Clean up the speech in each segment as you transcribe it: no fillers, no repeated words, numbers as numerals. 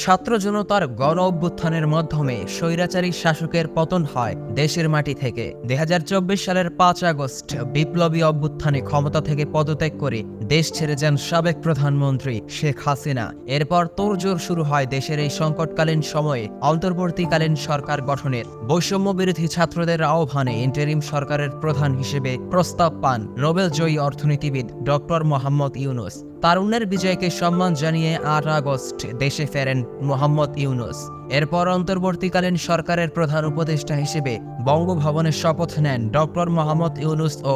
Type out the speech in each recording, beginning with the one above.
ছাত্র জনতার গণ অভ্যুত্থানের মাধ্যমে স্বৈরাচারী শাসকের পতন হয় দেশের মাটি থেকে। ২০২৪ সালের ৫ আগস্ট বিপ্লবী অভ্যুত্থানে ক্ষমতা থেকে পদত্যাগ করে দেশ ছেড়ে যান সাবেক প্রধানমন্ত্রী শেখ হাসিনা। এরপর তোড়জোড় শুরু হয় দেশের এই সংকটকালীন সময়ে অন্তর্বর্তীকালীন সরকার গঠনের। বৈষম্য বিরোধী ছাত্রদের আহ্বানে ইন্টারিম সরকারের প্রধান হিসেবে প্রস্তাব পান নোবেলজয়ী অর্থনীতিবিদ ডক্টর মোহাম্মদ ইউনূস। তারুণ্যের বিজয়কে সম্মান জানিয়ে ৮ আগস্ট দেশে ফেরেন মোহাম্মদ ইউনূস। এরপর অন্তর্বর্তীকালীন সরকারের প্রধান উপদেষ্টা হিসেবে বঙ্গভবনে শপথ নেন ডক্টর মোহাম্মদ ইউনূস ও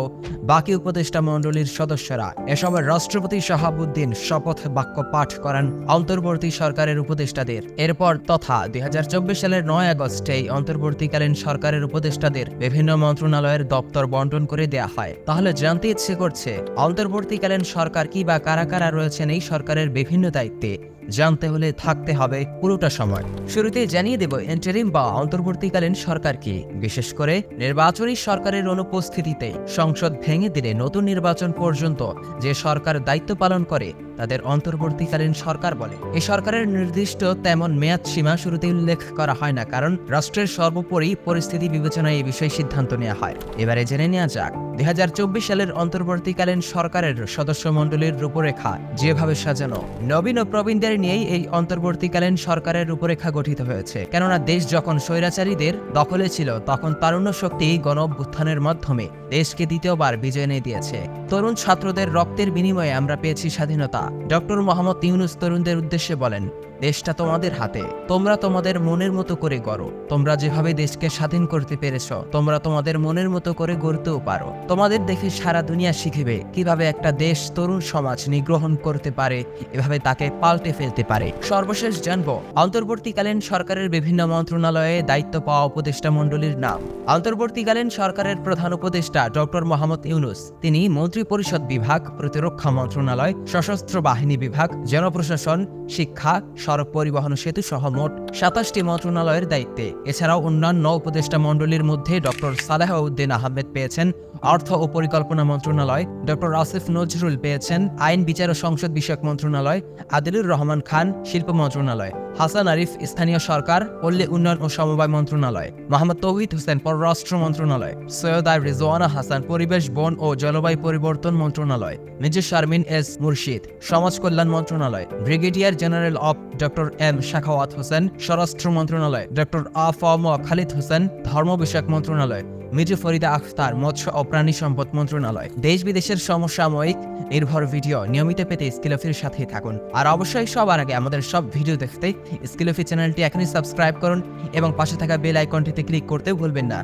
বাকি উপদেষ্টা মণ্ডলীর সদস্যরা। এ সময় রাষ্ট্রপতি শাহাবুদ্দিন শপথ বাক্য পাঠ করান অন্তর্বর্তী সরকারের উপদেষ্টাদের। এরপর তথা ২০২৪ সালের ৯ আগস্ট এই অন্তর্বর্তীকালীন সরকারের উপদেষ্টাদের বিভিন্ন মন্ত্রণালয়ের দপ্তর বন্টন করে দেয়া হয়। তাহলে জানতে ইচ্ছে করছে অন্তর্বর্তীকালীন সরকার কি বা কারা কারা রয়েছেন এই সরকারের বিভিন্ন দায়িত্বে। জানতে হলে থাকতে হবে পুরোটা সময়। শুরুতেই জানিয়ে দেব ইন্টারিম বা অন্তর্বর্তীকালীন সরকার কি। বিশেষ করে নির্বাচনী সরকারের অনুপস্থিতিতে সংসদ ভেঙে দিলে নতুন নির্বাচন পর্যন্ত যে সরকার দায়িত্ব পালন করে তাদের অন্তর্বর্তীকালীন সরকার বলে। এই সরকারের নির্দিষ্ট তেমন মেয়াদ সীমা শুরুতে উল্লেখ করা হয় না, কারণ রাষ্ট্রের সর্বোপরি পরিস্থিতি বিবেচনায় এই বিষয়ে সিদ্ধান্ত নেওয়া হয়। এবারে জেনে নেওয়া যাক ২০২৪ সালের অন্তর্বর্তীকালীন সরকারের সদস্য মণ্ডলীর রূপরেখা যেভাবে সাজানো। নবীন ও প্রবীণদের নিয়েই এই অন্তর্বর্তীকালীন সরকারের রূপরেখা গঠিত হয়েছে। কেননা দেশ যখন স্বৈরাচারীদের দখলে ছিল তখন তারুণ্য শক্তি গণ অভ্যুত্থানের মাধ্যমে দেশকে দ্বিতীয়বার বিজয় এনে দিয়েছে। তরুণ ছাত্রদের রক্তের বিনিময়ে আমরা পেয়েছি স্বাধীনতা। ডক্টর মোহাম্মদ ইউনূস তরুণদের উদ্দেশ্যে বলেন, দেশটা তোমাদের হাতে, তোমরা তোমাদের মনের মতো করে গড়ো। তোমরা যেভাবে দেশকে স্বাধীন করতে পেরেছ তোমরা তোমাদের মনের মতো করে গড়তেও পারো। তোমাদের দেখে সারা দুনিয়া শিখবে কিভাবে একটা দেশ তরুণ সমাজ নিগ্রহণ করতে পারে, এভাবে তাকে পাল্টে ফেলতে পারে। সর্বশেষ জানবো অন্তর্বর্তীকালীন সরকারের বিভিন্ন মন্ত্রণালয়ে দায়িত্ব পাওয়া উপদেষ্টা মণ্ডলীর নাম। অন্তর্বর্তীকালীন সরকারের প্রধান উপদেষ্টা ডক্টর মোহাম্মদ ইউনূস, তিনি মন্ত্রিপরিষদ বিভাগ, প্রতিরক্ষা মন্ত্রণালয়, সশস্ত্র বাহিনী বিভাগ, জনপ্রশাসন, শিক্ষা, সড়ক পরিবহন ও সেতু সহ মোট ২৭টি মন্ত্রণালয়ের দায়িত্বে। এছাড়াও অন্যান্য উপদেষ্টা মণ্ডলীর মধ্যে ডক্টর সালেহ উদ্দিন আহমেদ পেয়েছেন অর্থ ও পরিকল্পনা মন্ত্রণালয়, ডক্টর আসিফ নজরুল পেয়েছেন আইন বিচার ও সংসদ বিষয়ক মন্ত্রণালয়, আদিলুর রহমান খান শিল্প মন্ত্রণালয়, হাসান আরিফ স্থানীয় সরকার, পল্লী উন্নয়ন ও সমবায় মন্ত্রণালয়, মোহাম্মদ তৌহিদ হোসেন পররাষ্ট্র মন্ত্রণালয়, সৈয়দ রিজওয়ানা হাসান পরিবেশ, বন ও জলবায়ু পরিবর্তন মন্ত্রণালয়, মেজর শারমিন এস মুর্শিদ সমাজ কল্যাণ মন্ত্রণালয়, ব্রিগেডিয়ার জেনারেল অফ ডক্টর এম শাখাওয়াত হোসেন স্বরাষ্ট্র মন্ত্রণালয়, ডক্টর আফম খালিদ হোসেন ধর্ম বিষয়ক মন্ত্রণালয়, মির্জা ফরিদা আখতার মৎস্য ও প্রাণী সম্পদ মন্ত্রণালয়। দেশ বিদেশের সমসাময়িক নির্ভর ভিডিও নিয়মিত পেতে স্কিলফির সাথেই থাকুন। আর অবশ্যই সবার আগে আমাদের সব ভিডিও দেখতে স্কিলফি চ্যানেলটি এখনই সাবস্ক্রাইব করুন এবং পাশে থাকা বেল আইকনটিতে ক্লিক করতে ভুলবেন না,